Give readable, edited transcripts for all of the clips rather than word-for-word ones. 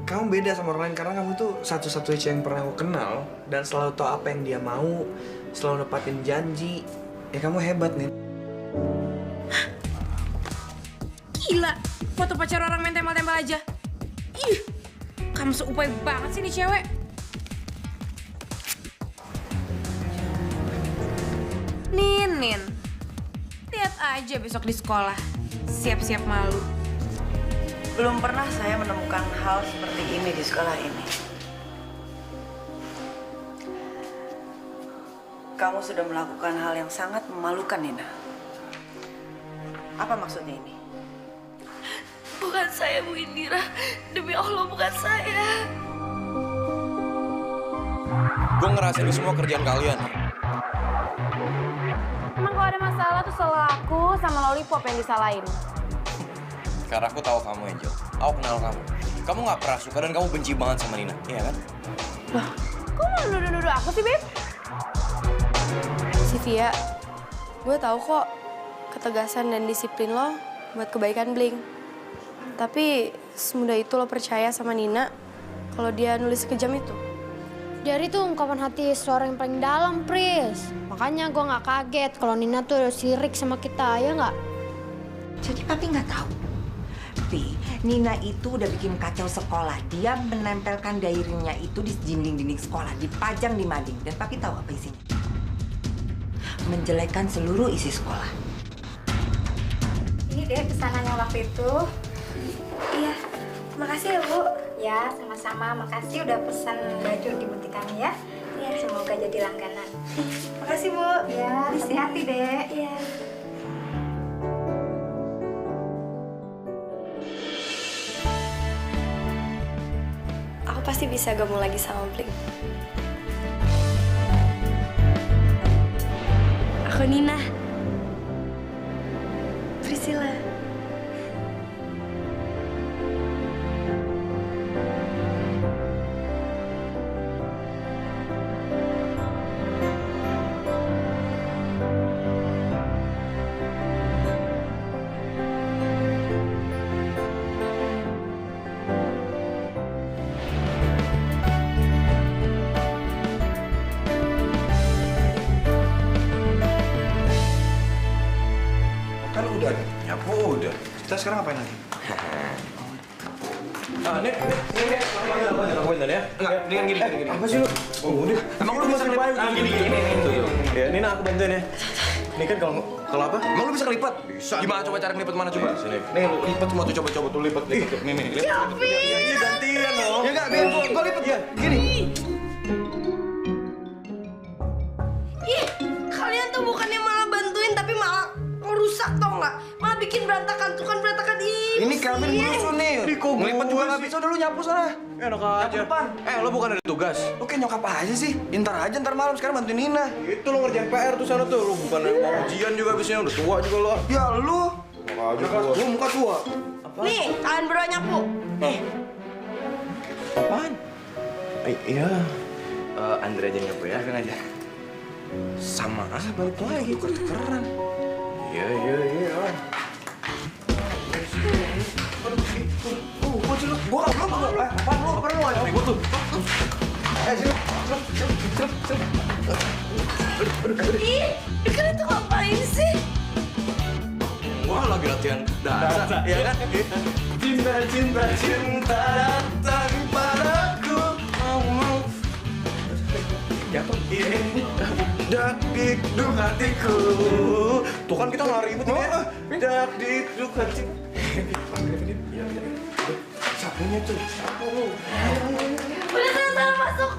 kamu beda sama orang lain karena kamu tuh satu-satunya cewek yang pernah aku kenal dan selalu tahu apa yang dia mau, selalu nepatin janji. Ya kamu hebat, Nin. Gila, foto pacar orang main tempel-tempel aja. Ih, kamu seupai banget sih nih cewek. Nin, lihat aja besok di sekolah. Siap-siap malu. Belum pernah saya menemukan hal seperti ini di sekolah ini. Kamu sudah melakukan hal yang sangat memalukan, Nina. Apa maksudnya ini? Bukan saya, Bu Indira. Demi Allah, bukan saya. Gue ngerasa ini semua kerjaan kalian. Emang kalau ada masalah tuh selalu aku sama Lollipop yang disalahin. Karena aku tahu kamu, Angel. Aku kenal kamu. Kamu nggak pernah suka dan kamu benci banget sama Nina, iya kan? Loh, kok mau nuduh-nuduh aku sih, Beb? Sivia, gue tahu kok ketegasan dan disiplin lo buat kebaikan Bling. Tapi semudah itu lo percaya sama Nina kalau dia nulis sekejam itu. Dari tuh ungkapan hati seorang yang paling dalam, Pris. Makanya gue nggak kaget kalau Nina tuh sirik sama kita, ya nggak? Jadi papi nggak tahu. Pi, Nina itu udah bikin kacau sekolah. Dia menempelkan diary-nya itu di dinding-dinding sekolah, dipajang di mading. Dan papi tahu apa isinya? Menjelekkan seluruh isi sekolah. Ini deh pesanan yang waktu itu. Iya, makasih ya Bu. Ya, sama-sama. Makasih udah pesan baju di butik kami ya. Iya. Semoga jadi langganan. Makasih Bu. Ya, hati-hati deh. Iya. Aku pasti bisa gabung lagi sama Bling. Aku Nina. Priscilla. Kan udah. Ya apa udah? Kita sekarang ngapain lagi? Nih, aku bantuin ya. Enggak, dengan gini. Apa sih lu? Oh, udah. Emang lu bisa ngelipat? Gini. Ya, Nina aku bantuin ya. Ini kan kalau apa? Emang lu bisa ngelipat? Bisa. Gimana coba cara ngelipat mana coba? Sini. Nih, lu lipat semua tuh coba tuh lipat. Nih, lipat. Iya, gantian dong. Ya enggak, biar gua lipat ya. Gini. Ih, kalian tuh bukannya malah bantuin tapi malah ngerusak tau nggak? Malah bikin berantakan tuh kan berantakan ini. Ini Kelvin merusuh nih. Ngelipat juga nggak bisa, udah lu nyapu sana. Enak aja. Depan. Lo bukan ada tugas. Lu kayak nyokap aja sih. Ntar malam sekarang bantuin Nina. Itu lo ngerjain PR tuh sana tuh. Lo bukan mau ujian juga abisnya. Udah tua juga lo. Ya lu. Aja Lu muka tua. Nih, kalian berdua nyapu. Apaan? Iya. Andre aja nyapu ya. Kelvin aja. Sama aja balik lagi, keren. Iya. Gua nggak perlu. Apaan lu? Apaan lu? Ribut tuh. Sini. Ih, kalian tuh ngapain sih? Wah, lagi latihan dansa, ya kan? Cinta datang padaku. Mau. Jatuh. Ini dak dikduk hatiku. Tuh kan kita nggak ribut ini. Dak dikduk hatiku. Sapunya tuh. Udah sana masuk.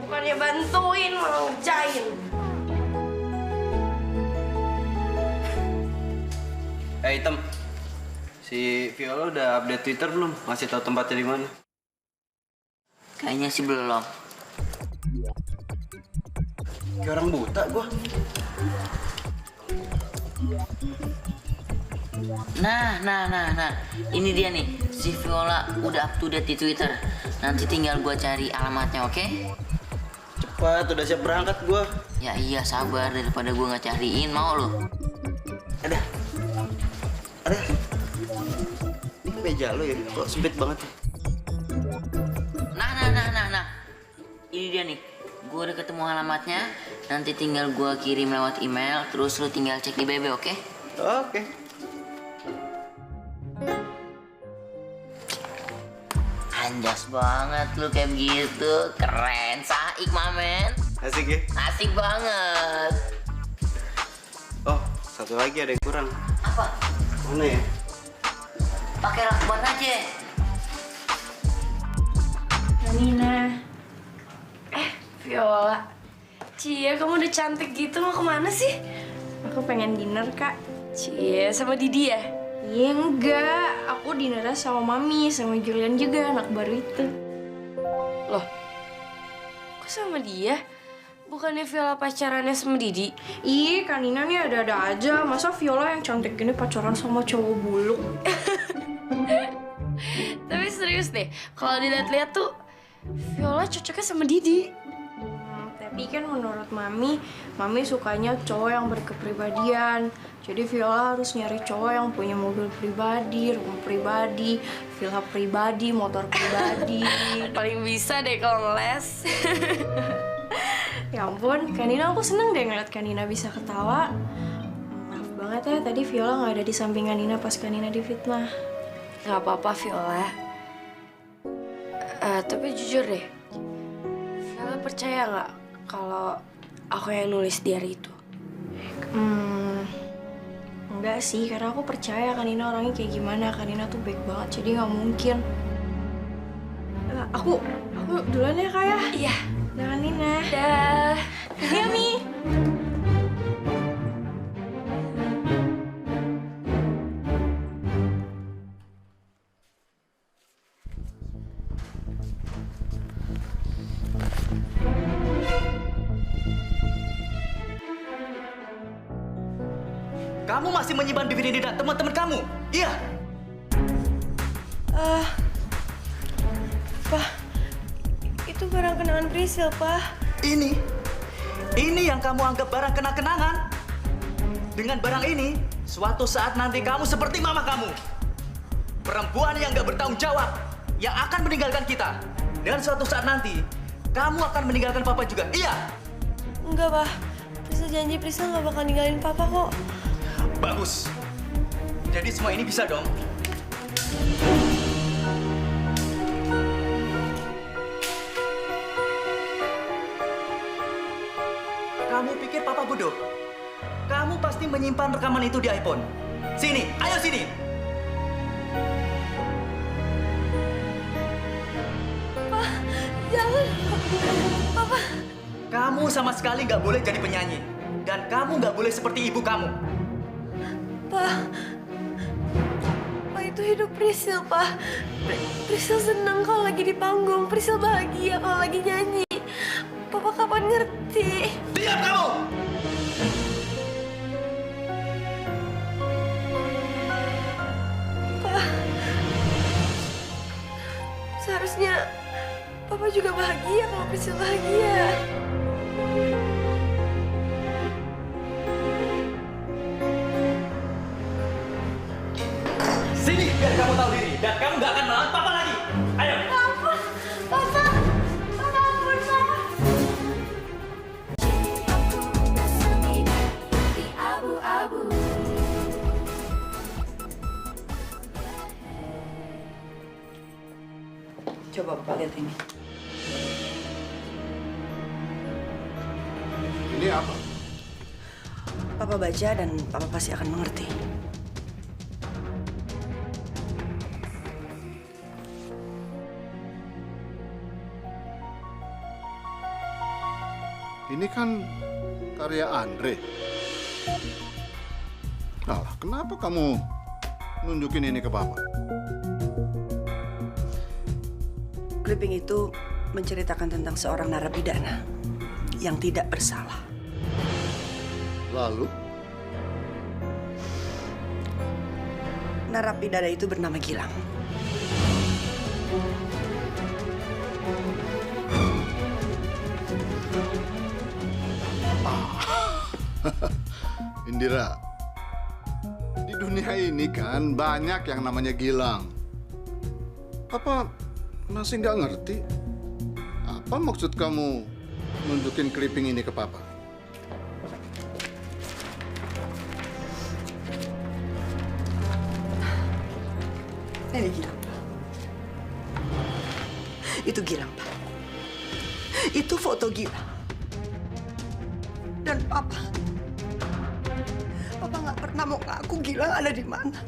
Bukannya bantuin, malah ngerjain. Item, si Viola udah update Twitter belum? Ngasih tahu tempatnya di mana? Kayaknya sih belum. Kayak orang buta gua. Nah. Ini dia nih, si Viola udah up to date di Twitter. Nanti tinggal gua cari alamatnya, oke? Cepat, udah siap berangkat gua. Ya iya, sabar daripada gua nggak cariin, mau lo? Ada. meja lo ya, kok sempit banget. Nah. Ini dia nih. Gue udah ketemu alamatnya. Nanti tinggal gue kirim lewat email. Terus lu tinggal cek di BB, oke? Oke. Anjas banget lu kayak begitu. Keren, saik mamen. Asik ya? Asik banget. Oh, satu lagi ada yang kurang. Apa? Mana ya? Pakai lakban aja. Nina. Viola. Cie, kamu udah cantik gitu, mau kemana sih? Aku pengen dinner, Kak. Cie, sama Didi ya? Iya, enggak. Aku dinnernya sama Mami, sama Julian juga, anak baru itu. Loh, kok sama dia? Bukannya Viola pacarannya sama Didi? Ih, Kak Nina nih ada-ada aja. Masa Viola yang cantik gini pacaran sama cowok buluk? Tapi serius deh, kalau dilihat-lihat tuh Viola cocoknya sama Didi. Tapi kan menurut Mami sukanya cowok yang berkepribadian. Jadi Viola harus nyari cowok yang punya mobil pribadi, rumah pribadi, villa pribadi, motor pribadi. Paling bisa deh kalau ngeles. Ya ampun, Kanina aku seneng deh ngeliat Kanina bisa ketawa. Maaf banget ya, tadi Viola nggak ada di samping Kanina pas Kanina difitnah. Gak apa-apa Viola. Tapi jujur deh, Viola percaya nggak kalau aku yang nulis diary itu? Enggak sih, karena aku percaya Kanina orangnya kayak gimana. Kanina tuh baik banget, jadi nggak mungkin. Aku duluan ya, Kak ya? Iya. Dah, Kanina. Dah. Iya, Mi. Kamu masih menyimpan bibir ini dan teman-teman kamu? Iya. Pak, itu barang kenangan Priscil, Pak. Ini yang kamu anggap barang kenang-kenangan. Dengan barang ini, suatu saat nanti kamu seperti mama kamu. Perempuan yang gak bertanggung jawab, yang akan meninggalkan kita. Dan suatu saat nanti, kamu akan meninggalkan papa juga. Iya. Enggak, Pak. Priscil janji Priscil nggak bakal ninggalin Papa kok. Bagus. Jadi semua ini bisa dong. Kamu pikir Papa bodoh? Kamu pasti menyimpan rekaman itu di iPhone. Sini, ayo sini. Pak, jangan. Papa. Kamu sama sekali nggak boleh jadi penyanyi. Dan kamu nggak boleh seperti ibu kamu. Pak, itu hidup Priscil, Pak. Priscil senang kalau lagi di panggung. Priscil bahagia kalau lagi nyanyi. Papa kapan ngerti? Diam kamu! Pak, seharusnya Papa juga bahagia kalau Priscil bahagia. Sini, biar kamu tahu diri. Dan kamu nggak akan melawan Papa lagi. Ayo. Papa, Papa, Papa ampun, Papa. Coba Bapak lihat ini. Ini apa? Papa baca dan Papa pasti akan mengerti. Ini kan karya Andre. Alah, kenapa kamu nunjukin ini ke Papa? Clipping itu menceritakan tentang seorang narapidana yang tidak bersalah. Lalu? Narapidana itu bernama Gilang. Indira, di dunia ini kan banyak yang namanya Gilang. Papa masih nggak ngerti. Apa maksud kamu nunjukin clipping ini ke Papa? Ini Gilang. Itu Gilang, Pak. Itu foto Gilang. Dan Papa nggak pernah mau ngaku Gilang ada di mana.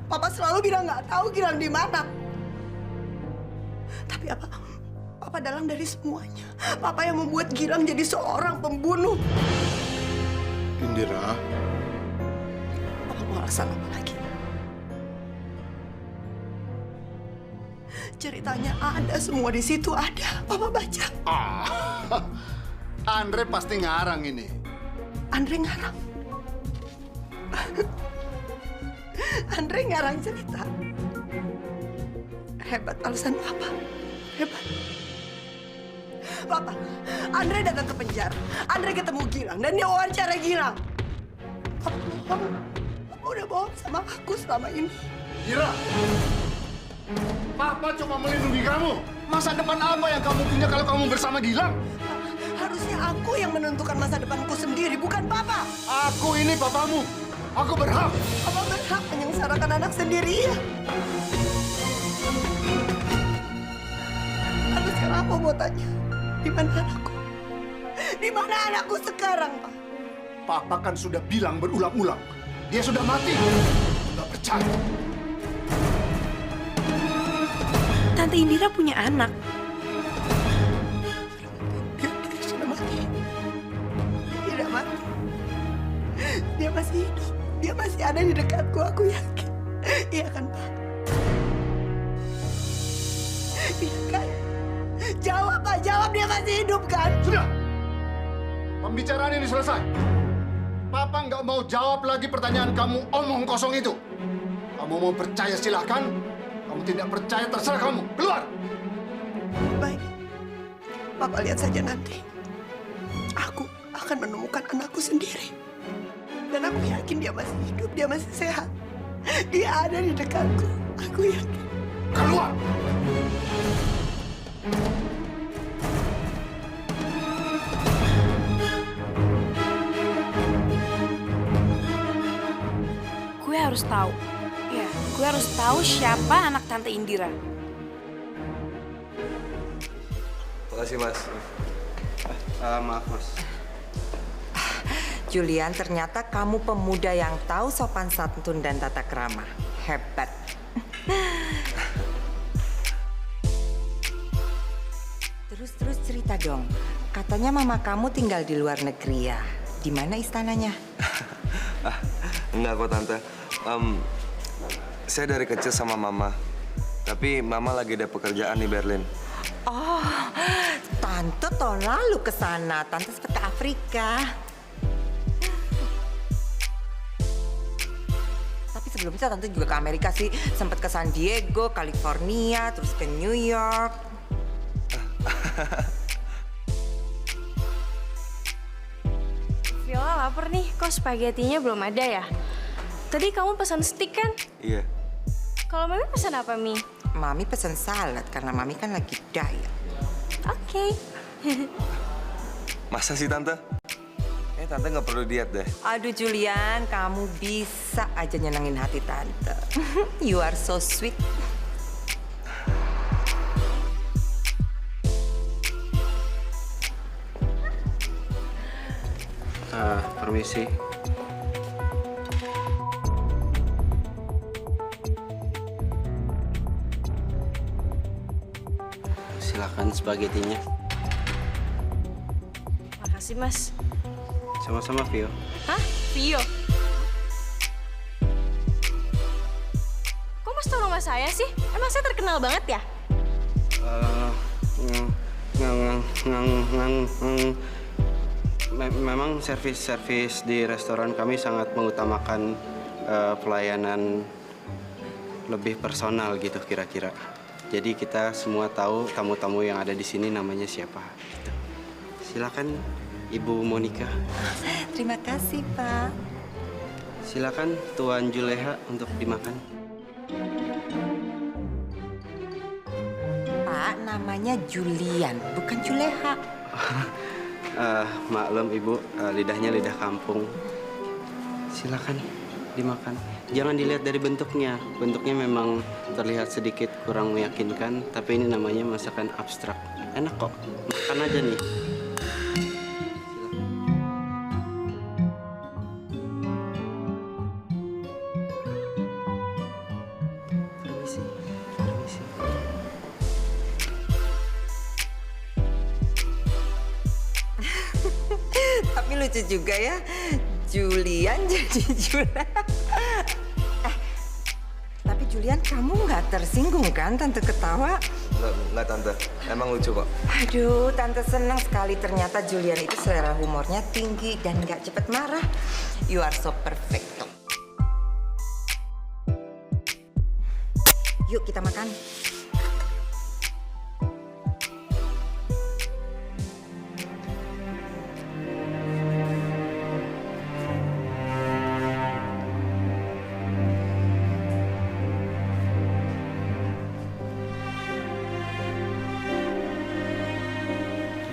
Papa selalu bilang nggak tahu Gilang di mana. Tapi Papa dalang dari semuanya. Papa yang membuat Gilang jadi seorang pembunuh. Indira, Papa mau alasan apa lagi? Ceritanya ada semua di situ, ada. Papa baca. Andre pasti ngarang ini. Andre ngarang. Andre ngarang cerita. Hebat alasan Papa. Hebat. Papa, Andre datang ke penjara. Andre ketemu Gilang dan dia wawancara Gilang. Papa bohong. Papa udah bohong sama aku selama ini. Indira, Papa cuma melindungi kamu. Masa depan apa yang kamu punya kalau kamu bersama Gilang? Harusnya aku yang menentukan masa depanku sendiri, bukan Papa. Aku ini papamu. Aku berhak. Papa berhak menyengsarakan anak sendiri ya. Lalu sekarang aku mau tanya, di mana anakku? Di mana anakku sekarang, Pak? Papa kan sudah bilang berulang-ulang. Dia sudah mati. Nggak percaya. Tante Indira punya anak. Dia sudah mati. Dia tidak mati. Dia masih hidup. Dia masih ada di dekatku, aku yakin. Iya kan, Pak? Iya kan? Jawab, Pak. Jawab, dia masih hidup kan? Sudah. Pembicaraan ini selesai. Papa nggak mau jawab lagi pertanyaan kamu omong kosong itu. Kamu mau percaya silahkan. Kamu tidak percaya terserah kamu. Keluar. Baik. Papa lihat saja nanti. Aku akan menemukan anakku sendiri. Dan aku yakin dia masih hidup, dia masih sehat. Dia ada di dekatku. Aku yakin. Keluar. Gue harus tahu. Ya, gue harus tahu siapa anak Tante Indira. Makasih, Mas. Maaf, Mas. Julian, ternyata kamu pemuda yang tahu sopan santun dan tata krama. Hebat. Terus cerita dong. Katanya mama kamu tinggal di luar negeri ya. Di mana istananya? Enggak kok, Tante. Saya dari kecil sama Mama. Tapi Mama lagi ada pekerjaan di Berlin. Oh, Tante tahun lalu ke sana. Tante sempat ke Afrika. Tapi sebelum itu Tante juga ke Amerika sih. Sempat ke San Diego, California, terus ke New York. Viola lapar nih, kok spagettinya belum ada ya? Tadi kamu pesan steak kan? Iya. Kalau Mami pesan apa, Mi? Mami pesen salad karena Mami kan lagi diet. Oke. Masa sih, Tante? Tante nggak perlu diet deh. Aduh Julian, kamu bisa aja nyenengin hati Tante. You are so sweet. Permisi. Silakan spagettinya. Makasih, Mas. Sama-sama, Vio. Hah? Vio? Kok Mas tahu nama saya sih? Emang saya terkenal banget ya? Memang servis di restoran kami sangat mengutamakan pelayanan lebih personal gitu kira-kira. Jadi kita semua tahu tamu-tamu yang ada di sini namanya siapa. Gitu. Silakan Ibu Monica. Terima kasih, Pak. Silakan Tuan Juleha untuk dimakan. namanya Julian, bukan Juleha. Maklum Ibu, lidahnya lidah kampung. Silakan dimakan. Jangan dilihat dari bentuknya. Bentuknya memang terlihat sedikit kurang meyakinkan, tapi ini namanya masakan abstrak. Enak kok. Makan aja nih. Tapi lucu juga ya, Julian jadi Juleha. Tapi Julian, kamu nggak tersinggung kan Tante ketawa? Nggak Tante, emang lucu kok. Aduh, Tante senang sekali ternyata Julian itu selera humornya tinggi dan nggak cepet marah. You are so perfect. Yuk kita makan.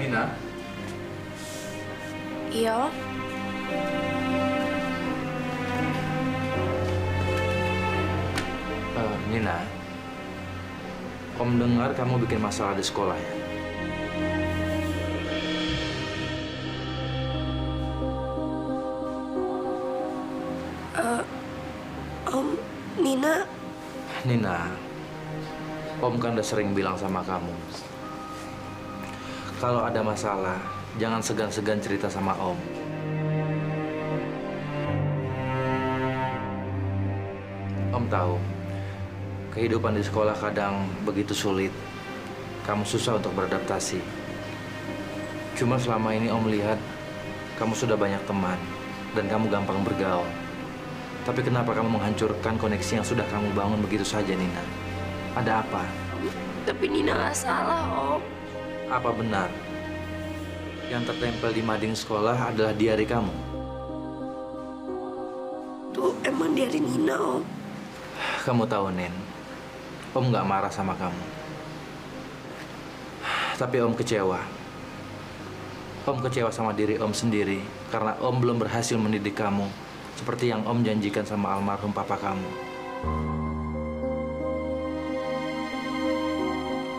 Nina? Iya, Om. Nina, Om dengar kamu bikin masalah di sekolah ya? Om, Nina. Nina, Om kan udah sering bilang sama kamu, kalau ada masalah, jangan segan-segan cerita sama Om. Om tahu, kehidupan di sekolah kadang begitu sulit. Kamu susah untuk beradaptasi. Cuma selama ini Om lihat, kamu sudah banyak teman, dan kamu gampang bergaul. Tapi kenapa kamu menghancurkan koneksi yang sudah kamu bangun begitu saja, Nina? Ada apa? Tapi Nina nggak salah, Om. Apa benar yang tertempel di mading sekolah adalah diari kamu? Tuh emang diari Nina, Om. Kamu tahu, Nin, Om nggak marah sama kamu. Tapi Om kecewa. Om kecewa sama diri Om sendiri karena Om belum berhasil mendidik kamu seperti yang Om janjikan sama almarhum papa kamu.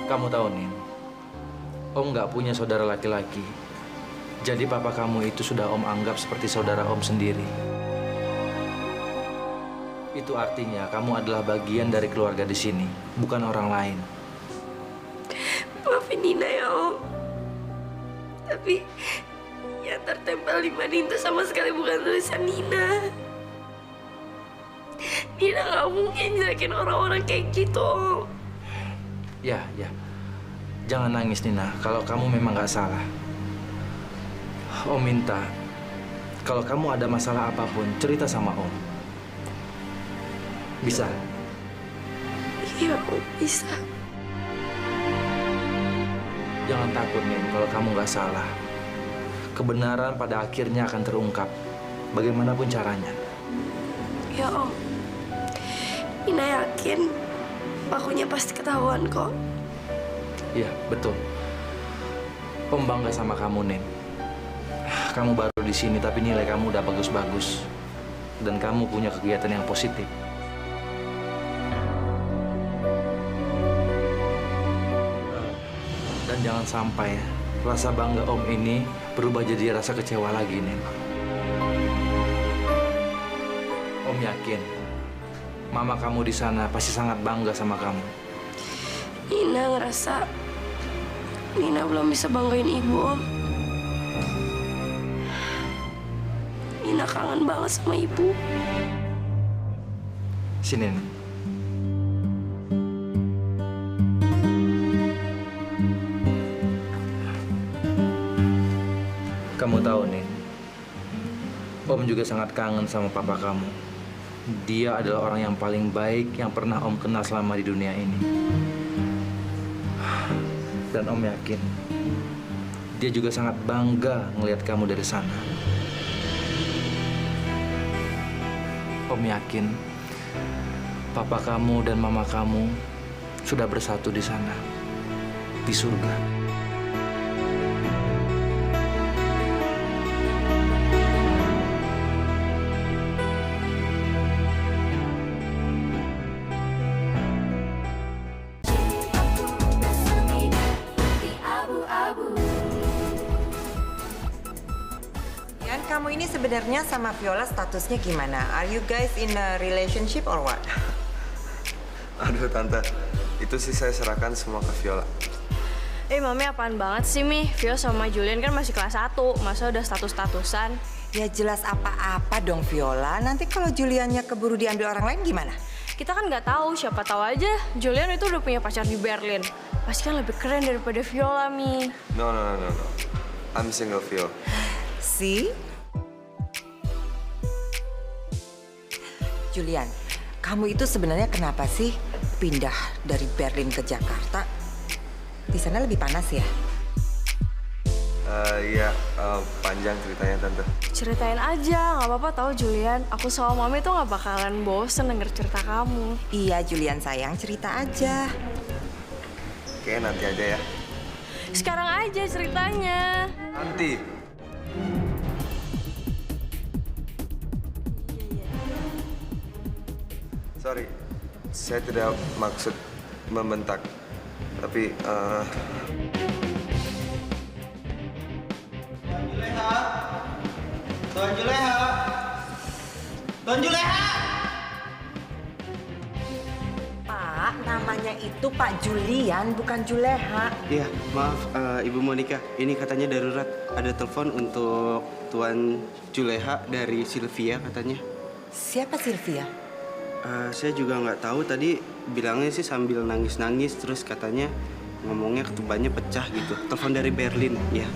Kamu tahu, Nin, Om nggak punya saudara laki-laki. Jadi papa kamu itu sudah Om anggap seperti saudara Om sendiri. Itu artinya kamu adalah bagian dari keluarga di sini, bukan orang lain. Maafin Nina ya, Om. Tapi yang tertempel di mading itu sama sekali bukan tulisan Nina. Nina nggak mungkin jelekin orang-orang kayak gitu, Om. Ya. Jangan nangis, Nina. Kalau kamu memang nggak salah. Om minta, kalau kamu ada masalah apapun, cerita sama Om. Bisa? Iya, Om, bisa. Jangan takut, Nin, kalau kamu nggak salah. Kebenaran pada akhirnya akan terungkap, bagaimanapun caranya. Ya, Om. Nina yakin pakunya pasti ketahuan kok. Iya, betul. Om bangga sama kamu, Nin. Kamu baru di sini, tapi nilai kamu udah bagus-bagus. Dan kamu punya kegiatan yang positif. Dan jangan sampai rasa bangga Om ini berubah jadi rasa kecewa lagi, Nin. Om yakin, mama kamu di sana pasti sangat bangga sama kamu. Nina ngerasa Nina belum bisa banggain ibu, Om. Nina kangen banget sama ibu. Sini, Nin. Kamu tahu, Nin, Om juga sangat kangen sama papa kamu. Dia adalah orang yang paling baik yang pernah Om kenal selama di dunia ini. Dan Om yakin, dia juga sangat bangga ngelihat kamu dari sana. Om yakin, papa kamu dan mama kamu sudah bersatu di sana. di surga. Dan kamu ini sebenarnya sama Viola statusnya gimana? Are you guys in a relationship or what? Aduh tante, itu sih saya serahkan semua ke Viola. Mami apaan banget sih, Mi? Vio sama Julian kan masih kelas 1, masa udah status-statusan? Ya jelas apa-apa dong Viola. Nanti kalau Juliannya keburu diambil orang lain gimana? Kita kan nggak tahu, siapa tahu aja Julian itu udah punya pacar di Berlin. Pasti kan lebih keren daripada Viola, Mi. No. I'm single, Vio. See? Julian, kamu itu sebenarnya kenapa sih pindah dari Berlin ke Jakarta? Di sana lebih panas ya? Iya, panjang ceritanya tante. Ceritain aja, nggak apa-apa tahu Julian. Aku sama Mami tuh nggak bakalan bosen denger cerita kamu. Iya Julian sayang, cerita aja. Oke, nanti aja ya. Sekarang aja ceritanya. Nanti. Sorry, saya tidak maksud membentak. Tapi, Tuan Juleha! Tuan Juleha! Pak, namanya itu Pak Julian, bukan Juleha. Iya, maaf Ibu Monica. Ini katanya darurat. Ada telepon untuk Tuan Juleha dari Sylvia katanya. Siapa Sylvia? Saya juga nggak tahu. Tadi bilangnya sih sambil nangis-nangis. Terus katanya ngomongnya ketubannya pecah gitu. Telepon dari Berlin, ya.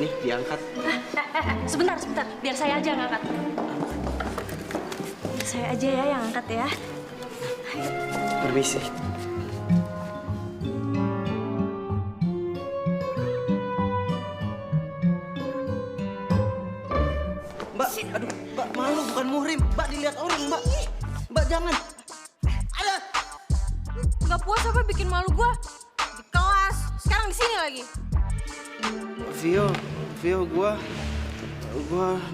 Nih, diangkat. Sebentar. Biar saya aja yang angkat. Biar saya aja ya yang angkat ya. Permisi. Mbak, aduh, Mbak malu bukan muhrim. Mbak dilihat orang, Mbak. Mbak jangan. Ada. Gak puas apa bikin malu gua? Di kelas, sekarang di sini lagi. Vio, gua,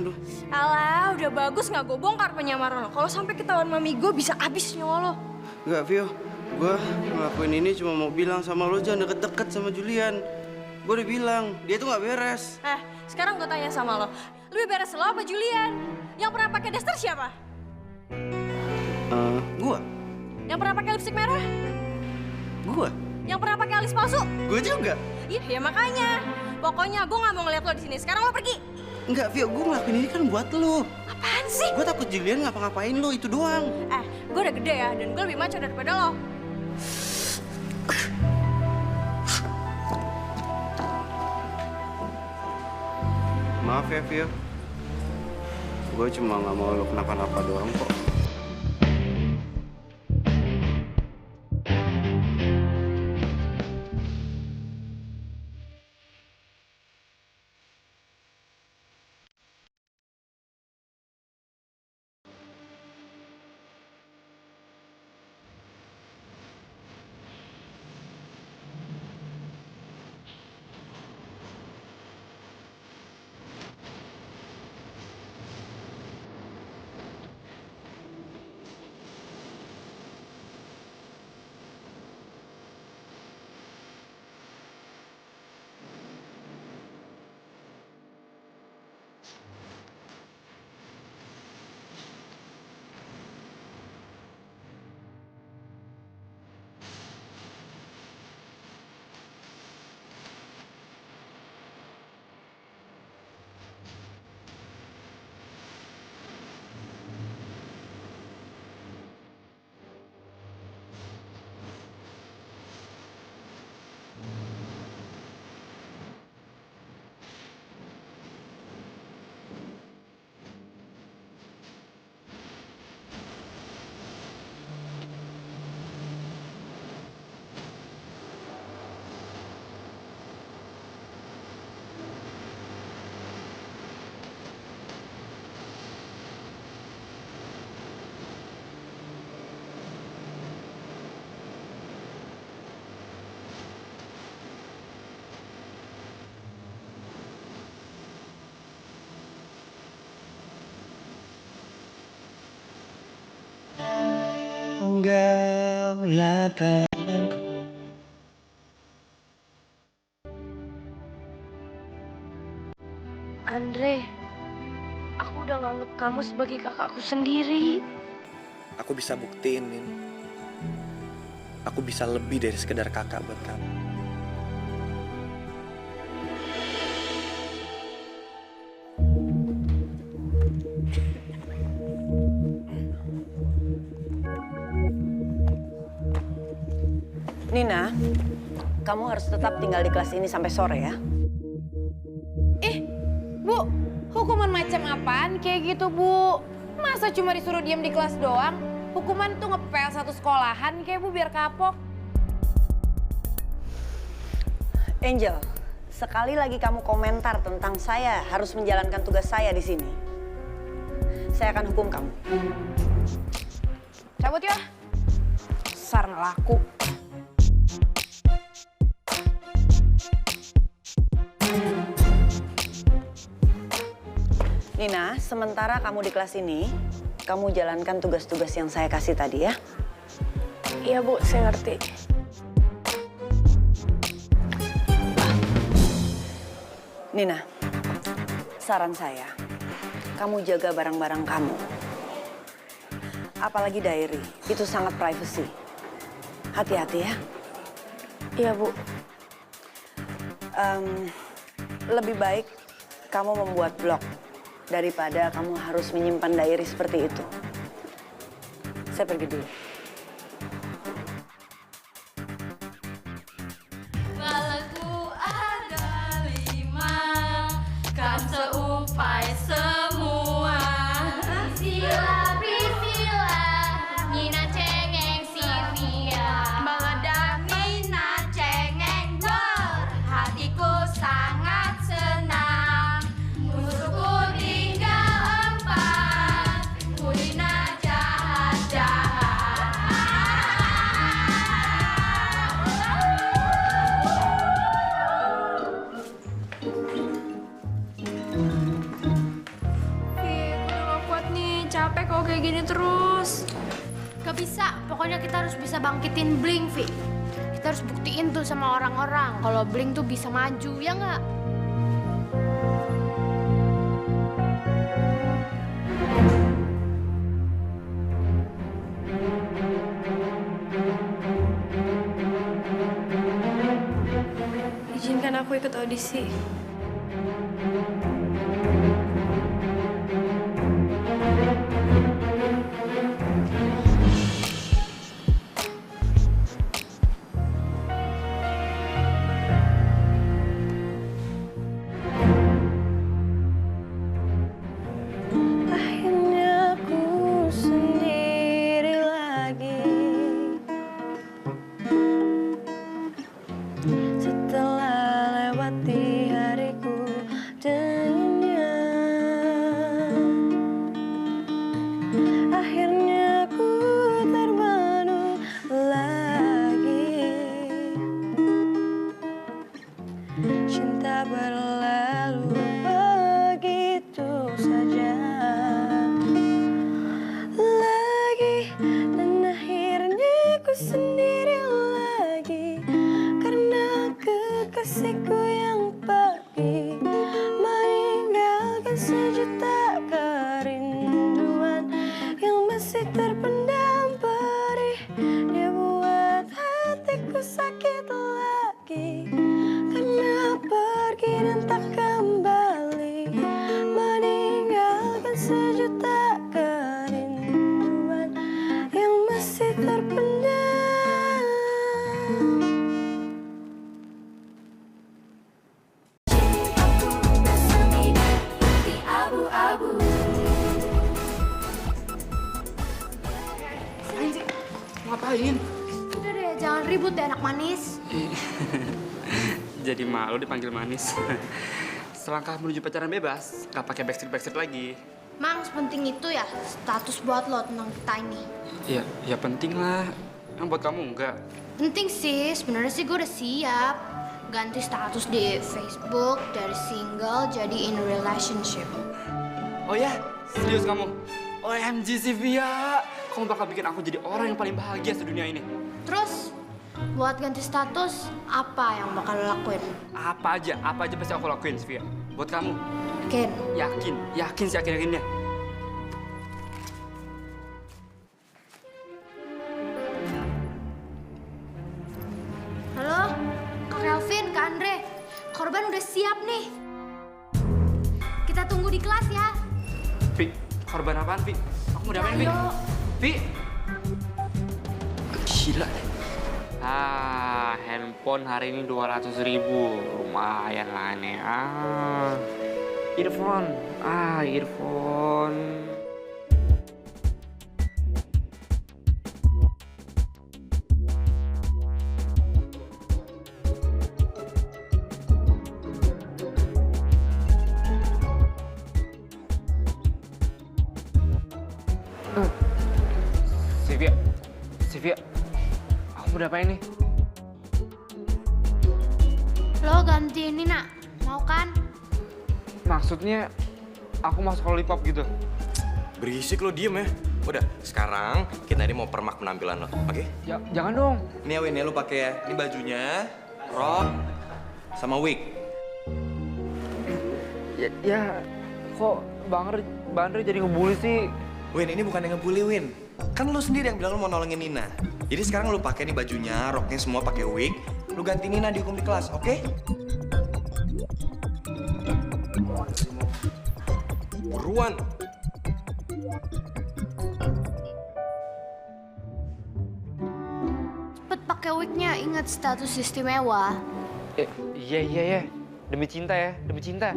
aduh. Alah, udah bagus nggak gue bongkar penyamaran lo. Kalau sampai ketahuan mami gue bisa habis nyawa lo. Enggak, Vio. Gua ngelakuin ini cuma mau bilang sama lo jangan deket-deket sama Julian. Gua udah bilang, dia tuh nggak beres. Sekarang gue tanya sama lo. Lebih beres lo apa Julian? Yang pernah pakai daster siapa? Gua. Yang pernah pakai lipstik merah? Gua. Yang pernah pakai alis palsu? Gua juga. Iya, ya makanya. Pokoknya gue nggak mau ngeliat lo di sini. Sekarang lo pergi. Enggak, Vio, gue ngelakuin ini kan buat lo. Apaan sih? Gue takut Julian ngapa-ngapain lo, itu doang. Gue udah gede ya, dan gue lebih maco daripada lo. Maaf ya, Vio. Gue cuma nggak mau lo kenapa-napa doang kok. tanganku. Andre, aku udah nganggep kamu sebagai kakakku sendiri. Aku bisa buktiin, Nin. Aku bisa lebih dari sekedar kakak buat kamu. Nina, kamu harus tetap tinggal di kelas ini sampai sore ya. Bu, hukuman macam apaan kayak gitu, Bu? Masa cuma disuruh diam di kelas doang? Hukuman tuh ngepel satu sekolahan kayak Bu biar kapok. Angel, sekali lagi kamu komentar tentang saya harus menjalankan tugas saya di sini, saya akan hukum kamu. Cabut ya. Besar nggak laku. Nina, sementara kamu di kelas ini, kamu jalankan tugas-tugas yang saya kasih tadi ya. Iya Bu, saya ngerti. Nina, saran saya, kamu jaga barang-barang kamu. Apalagi diary, itu sangat privacy. Hati-hati ya. Iya Bu. Lebih baik kamu membuat blog daripada kamu harus menyimpan diary seperti itu. Saya pergi dulu. Balaku ada 5, kan seupai semua. Priscilla, Nina cengeng Sylvia. Meledak Nina cengeng gol, hatiku sangat senang. Musuhku tinggal 4, Nina jahat-jahat. Udah gak kuat nih, capek kalau kayak gini terus. Gak bisa, pokoknya kita harus bisa bangkitin Blink, Vi. Kita harus buktiin tuh sama orang-orang kalau Blink tuh bisa maju, ya nggak? Izinkan aku ikut audisi. Akhirnya aku sendiri lagi. Setelah lewati hariku dunia, akhirnya aku terbangun lagi. Cinta berlalu begitu saja lagi, dan akhirnya aku sendiri lagi karena kekasihku yang pergi meninggalkan sejuta kerinduan yang masih terpendam perih. Dia buat hatiku sakit lagi karena pergi dan tak kembali meninggalkan sejuta kerinduan yang masih terpendam. Ngapain? Udah deh, jangan ribut deh anak manis. Jadi malu dipanggil manis. Selangkah menuju pacaran bebas, gak pakai backstreet lagi. Mang, sepenting itu ya status buat lo tentang kita ini. Ya penting lah. Yang buat kamu enggak. Penting sih, sebenarnya sih gue udah siap. Ganti status di Facebook dari single jadi in relationship. Oh ya, serius kamu? OMG Sylvia, kamu bakal bikin aku jadi orang yang paling bahagia sedunia ini. Terus buat ganti status, apa yang bakal lo lakuin? Apa aja pasti aku lakuin, Sofia. Buat kamu. Ken. Yakin sih yakinnya. Halo, Kak Kelvin, Kak Andre. Korban udah siap nih. Kita tunggu di kelas ya. Vi, korban apaan, Vi? Aku mau diapain, Vi? Ayo. Vi! Gila deh. Handphone hari ini 200.000. Lumayan lah nih. Earphone. Earphone. Sylvia, aku mau diapain nih? Lo gantiin Nina, mau kan? Maksudnya, aku masuk lollipop gitu? Berisik lo, diem ya. Udah, sekarang kita ini mau permak penampilan lo, oke? Ya, jangan dong. Ini ya Win, ya lo pakai ya. Ini bajunya, rok, sama wig. Ya, kok Bang Andre jadi ngebully sih? Win, ini bukan yang ngebully, Win. Kan lo sendiri yang bilang lo mau nolongin Nina. Jadi sekarang lo pakai nih bajunya, roknya semua pakai wig. Lo ganti Nina dihukum di kelas, oke? Buruan. Cepet pakai wignya, ingat status istimewa. Iya. Demi cinta ya, demi cinta.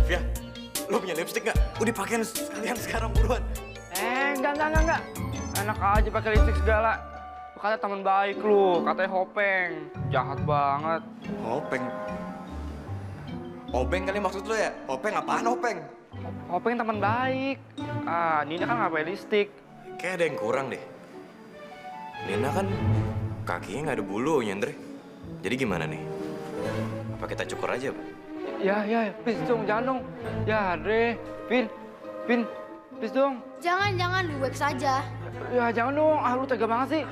Via, lo punya lipstick nggak? Udah pakein sekalian sekarang buruan. Enggak. Enak aja pakai lipstick segala. Katanya teman baik lu, katanya Hopeng. Jahat banget. Hopeng? Obeng kali maksud lo ya? Hopeng apaan Hopeng? Hopeng teman baik. Nina kan nggak pakai lipstick. Kayak ada yang kurang deh. Nina kan kakinya nggak ada bulunya, Andre. Jadi gimana nih? Apa kita cukur aja, Pak? Ya, please dong, jangan dong. Ya, Andre, Vin, please dong. Jangan, di wax aja. Ya, jangan dong. Lu tega banget sih.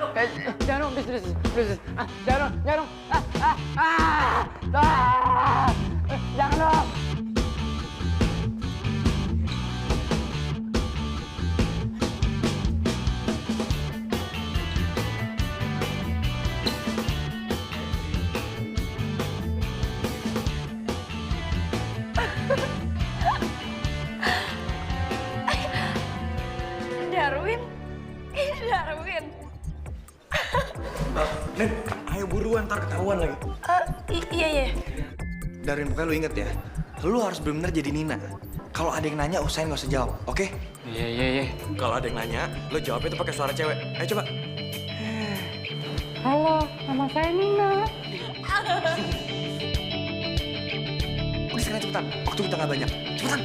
Jangan dong, please. Jangan dong. Jangan dong. Darwin. Nen, ayo buruan, ntar ketahuan lagi. Iya. Darwin, pokoknya lu inget ya, lu harus bener-bener jadi Nina. Kalau ada yang nanya, usahain gak usah jawab, oke? Iya. Kalau ada yang nanya, lo jawabnya tuh pakai suara cewek. Ayo coba. Halo, nama saya Nina. Udah sekarang cepetan, waktu kita gak banyak. Cepetan!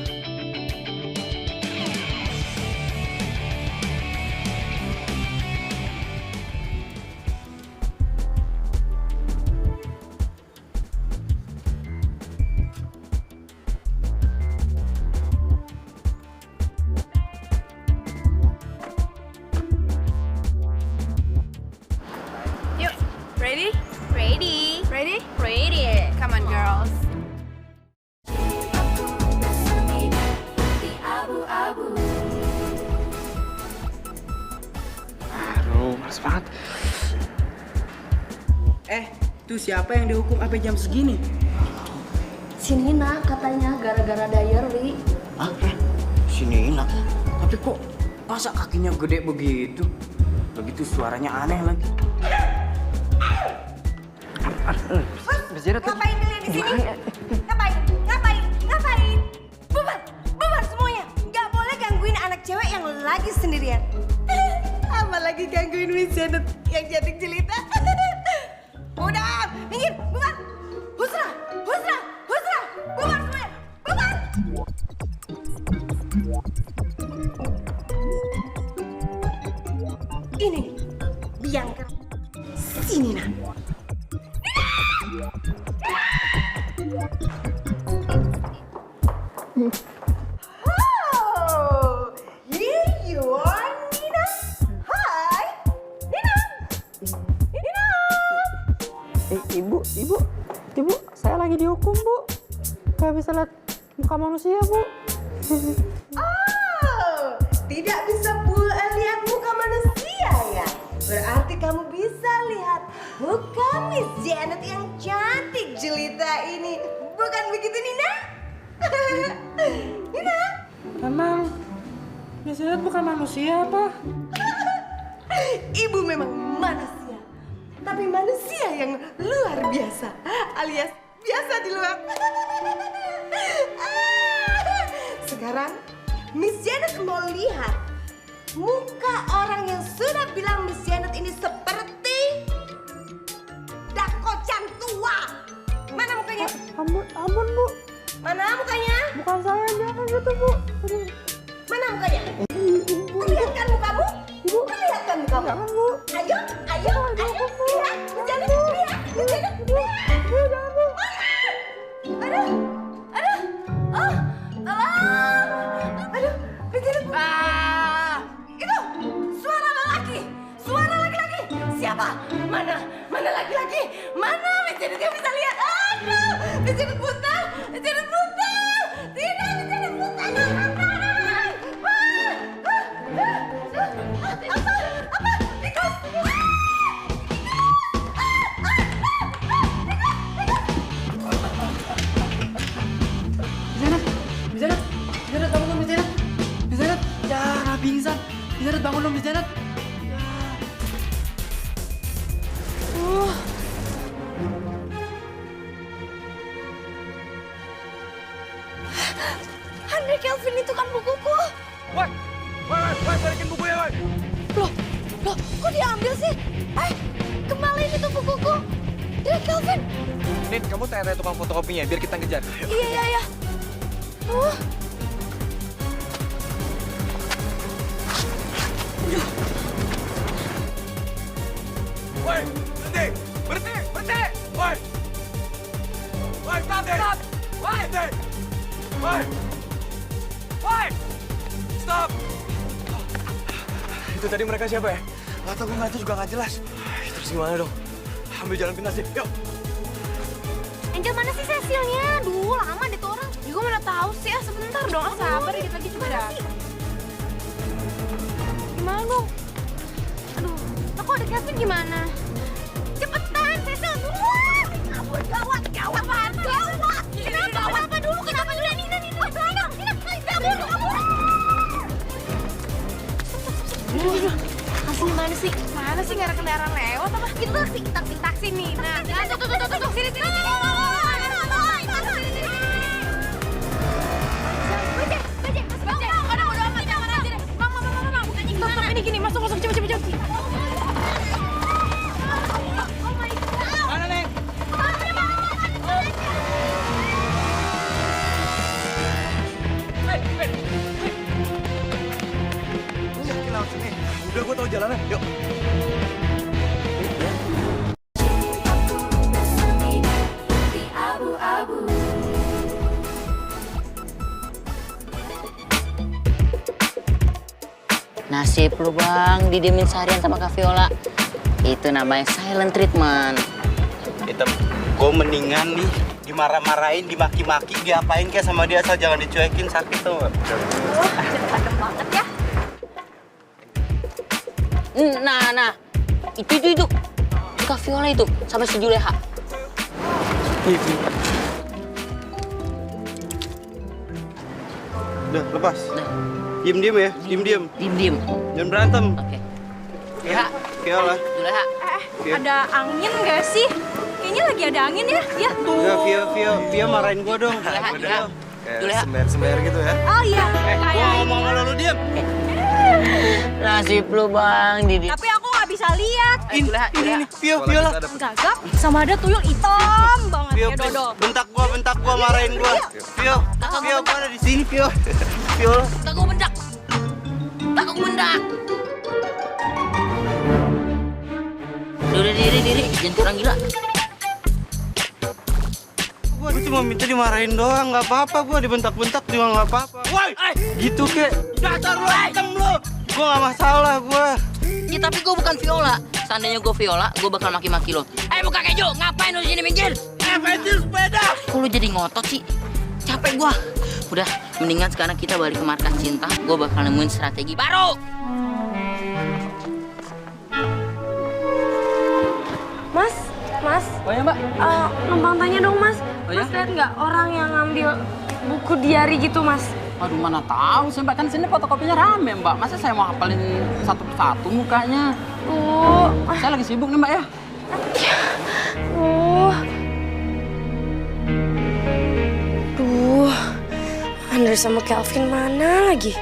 Ready. Come on, girls. Aduh, males banget. Tuh siapa yang dihukum sampai jam segini? Si Nina katanya gara-gara diary. Si Nina? Tapi kok masa kakinya gede begitu? Begitu suaranya aneh lagi. Ngapain kalian di sini? Ngapain? Bubar semuanya. Nggak boleh gangguin anak cewek yang lagi sendirian. Apalagi gangguin Miss Janet yang jadi jelita. Udah, minggir, bubar. Husra, bubar semuanya, bubar. Ini nih, Bianca. Sini, Nan. Oh, here you are, Nina. Hi, Nina. Ibu, saya lagi dihukum, Bu. Gak bisa lihat muka manusia, Bu. Oh, tidak bisa lihat muka manusia ya? Berarti kamu bisa lihat muka Miss Janet yang cantik jelita ini. Bukan begitu, Nina? Nina? Emang Miss Janet bukan manusia, apa? Ibu memang manusia. Tapi manusia yang luar biasa. Alias biasa di luar. Sekarang Miss Janet mau lihat muka orang yang sudah bilang Miss Janet ini seperti dakocan tua. Mana mukanya? Ampun, Bu. Mana mukanya? Bukan saya, jangan gitu, Bu. Mana mukanya? Perlihatkan mukamu. Perlihatkan mukamu. Jangan, Bu. Ayo. Lihat, Miss Janet, lihat. Miss Janet, lihat. Jangan, Bu. Aduh. Oh, tolong. Aduh, Miss Janet. Itu suara laki-laki. Siapa? Mana laki-laki? Mana Miss Janet yang bisa lihat? Aduh, Miss Janet buta. Tidak, Miss Janet buta. Apa? Tikus. Miss Janet, bangun dong, Miss Janet. Miss Janet, ya, pingsan. Miss Janet, bangun dong, Miss Janet. Andre Kelvin itu kan bukuku. Woi, balikin bukunya, woi. Loh, kok diambil sih? Kembaliin itu bukuku. Andre Kelvin. Nin, kamu tanya tukang fotokopinya biar kita ngejar. Iya. Woi, berhenti! Woi, stop! Woi, stop! Itu tadi mereka siapa ya? Gak tau, gue ngeliatnya juga gak jelas. Terus gimana dong? Ambil jalan pintas deh, yuk! Angel, mana sih Cecilnya? Duh, lama deh tuh orang. Ya gue mana tahu sih, sebentar dong. Sabar, dikit lagi juga datang. Gimana dong? Aduh, aku ada Kevin gimana? Cepetan, Cecil, buruan! Kabur, gawat! Kenapa dulu? Nina, kabur! Kasih mana sih? Mana sih, nggak ada kendaraan lewat apa? Kita taksi nih. Nah, tuh, sini. Gini, masuk, cepet. Mana, Neng? Lu yakin lewat sini? Udah, gue tau jalannya, yuk. Nasib lu bang, didiemin seharian sama Kak Viola. Itu namanya silent treatment. Itu gue mendingan nih dimarah-marahin, dimaki-maki, diapain kayak sama dia asal jangan dicuekin, sakit tuh. Adem banget ya. Nah, itu Kak Viola itu sama si Juleha. Udah, lepas. Diem ya, diem. Jangan berantem. Oke. Viola. Juleha. Ada angin nggak sih? Kayaknya lagi ada angin ya. Ya. Enggak, Via marahin gua dong. Juleha. Sember gitu ya. Oh iya. Gua ngomong sama lu diem. Nasib lu bang, Didi. Tapi aku nggak bisa lihat. Ini, Viola. Gagap sama ada tuyul hitam banget. Vio, please. Bentak gua, marahin gua. Vio, gua ada di sini, Vio. Vio. Takut bendak. Udah diri, jangan kurang gila. Gua cuma minta dimarahin doang, nggak apa-apa. Gua dibentak-bentak juga nggak apa-apa. Woi, gitu kek. Dasar lu, hitam lu. Gua nggak masalah, gua. Ya tapi gue bukan Viola. Seandainya gue Viola, gue bakal maki-maki lo. Muka keju, ngapain lu sini minggir? Ngapain sepeda? Kok lu jadi ngotot sih? Capek gua. Udah, mendingan sekarang kita balik ke markas cinta. Gue bakal nemuin strategi baru. Mas. Oh ya, Mbak? Numpang tanya dong, Mas. Oh ya? Mas lihat nggak orang yang ngambil buku diary gitu, Mas? Aduh, mana tahu sih, Mbak. Kan sini fotokopinya rame, Mbak. Masa saya mau hafalin satu persatu mukanya? Saya lagi sibuk nih, Mbak ya. Duh, Andre sama Kelvin mana lagi?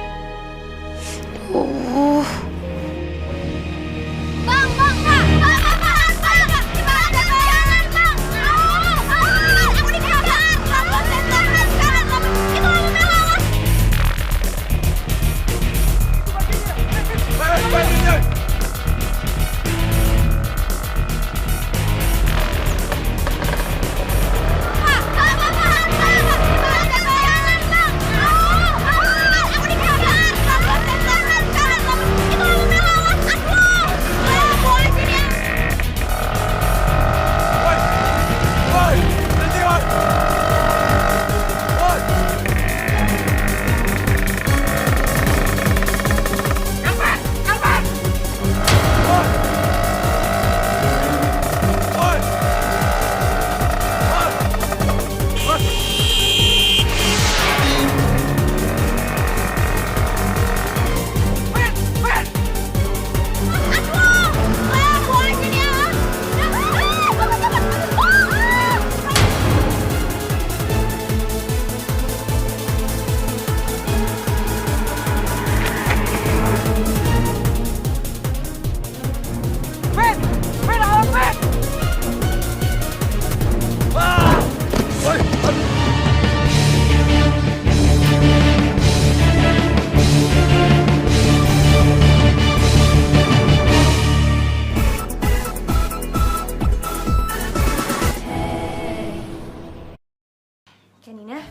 Nina,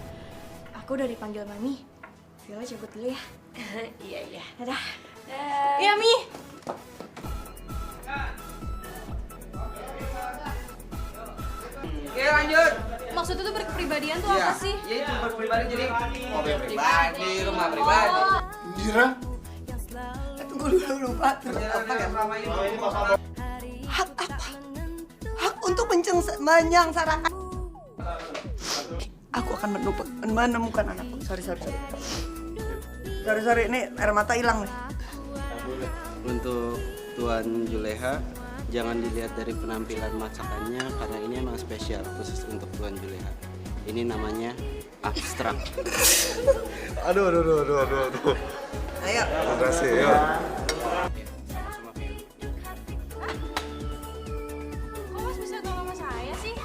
aku udah dipanggil Mami. Viola cabut dulu ya. Iya. Dadah. Iya, Mi. Oke, lanjut. Maksudnya tuh berkepribadian tuh apa sih? Iya, itu berpribadi jadi mobil pribadi, rumah pribadi. Indira? Tunggu dulu, lupa. Hak apa? Hak untuk menyangsarakan. Aku akan menemukan anakku. Sorry. Ini air mata hilang nih. Untuk Tuan Juleha, jangan dilihat dari penampilan masakannya karena ini emang spesial khusus untuk Tuan Juleha. Ini namanya abstrak. Aduh. Ayo. Terima kasih, yuk. Kok Mas bisa tahu nama saya sih?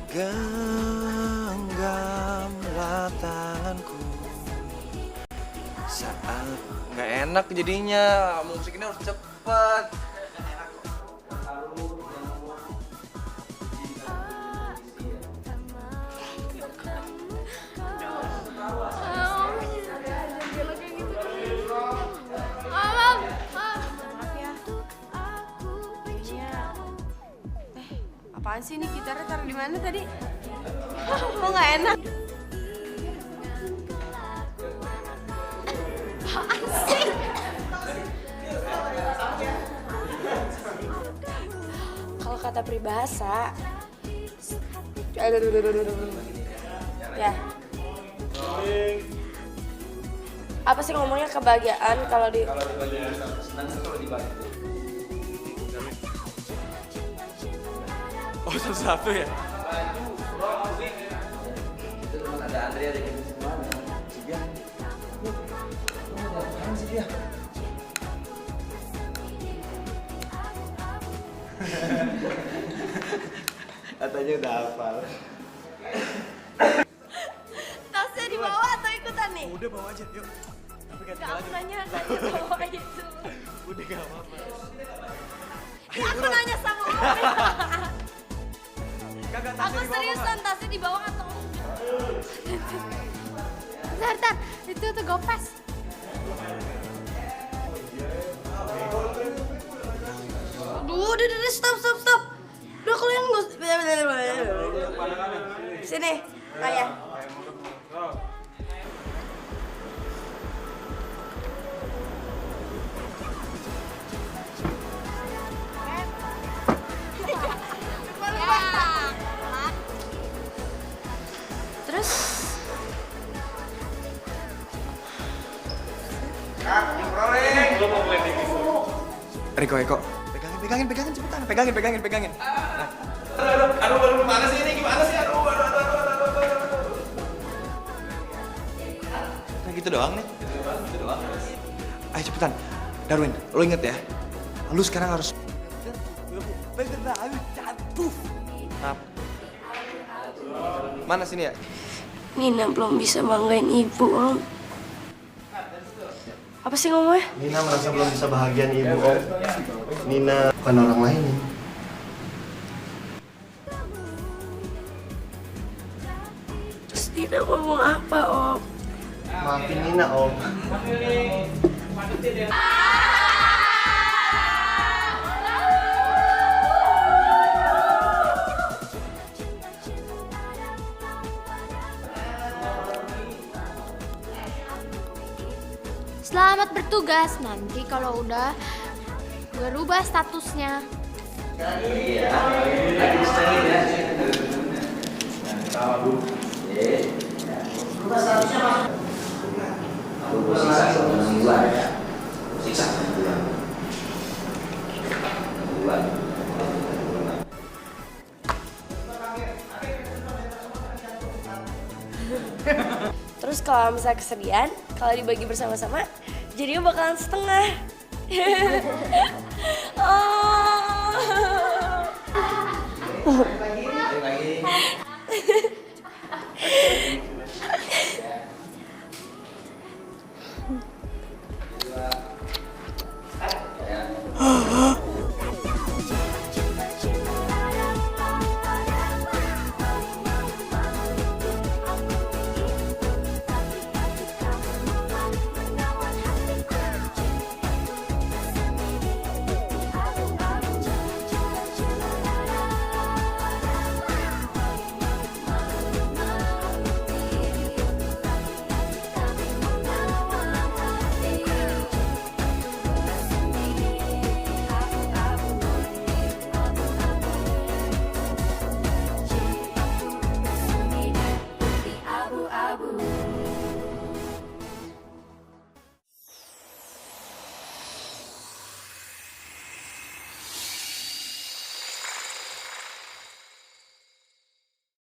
Genggamlah tanganku saat nggak enak jadinya, musiknya harus cepet. Apaan sih ini gitarnya taruh di mana tadi? Kok nggak enak? Apaan sih? Kalau kata peribahasa, ya. Apa sih ngomongnya kebahagiaan kalau di Oh, satu-satu ya? Itu tempat ada Andrea di sini semua. Si Bia. Si Bia. Katanya udah hafal. Tasnya dibawa atau ikutan nih? Udah bawa aja, yuk. Tapi Gak, aku nanya bawa itu. Udah gak apa-apa. Ya, aku nanya sama orang. Aku seriusan, tasnya dibawa atau Bentar, itu tuh gopes. Aduh, udah, stop. Udah kalian nggak sini, kayak. Terus Eko, pegangin cepetan, pegangin. Aduh, gimana sih ini? Kayak gitu doang nih. Ayo cepetan. Darwin, lo inget ya. Lu sekarang harus Maaf. Mana sini ya? Nina belum bisa banggain ibu, Om. Apa sih ngomongnya? Nina merasa belum bisa bahagian ibu, Om. Nina bukan orang lain. Terus Nina ngomong apa, Om? Maafin Nina, Om. Selamat bertugas. Nanti kalau udah berubah statusnya. Terus kalau misalnya kesedihan, kalau dibagi bersama-sama, jadinya bakalan setengah. Oh.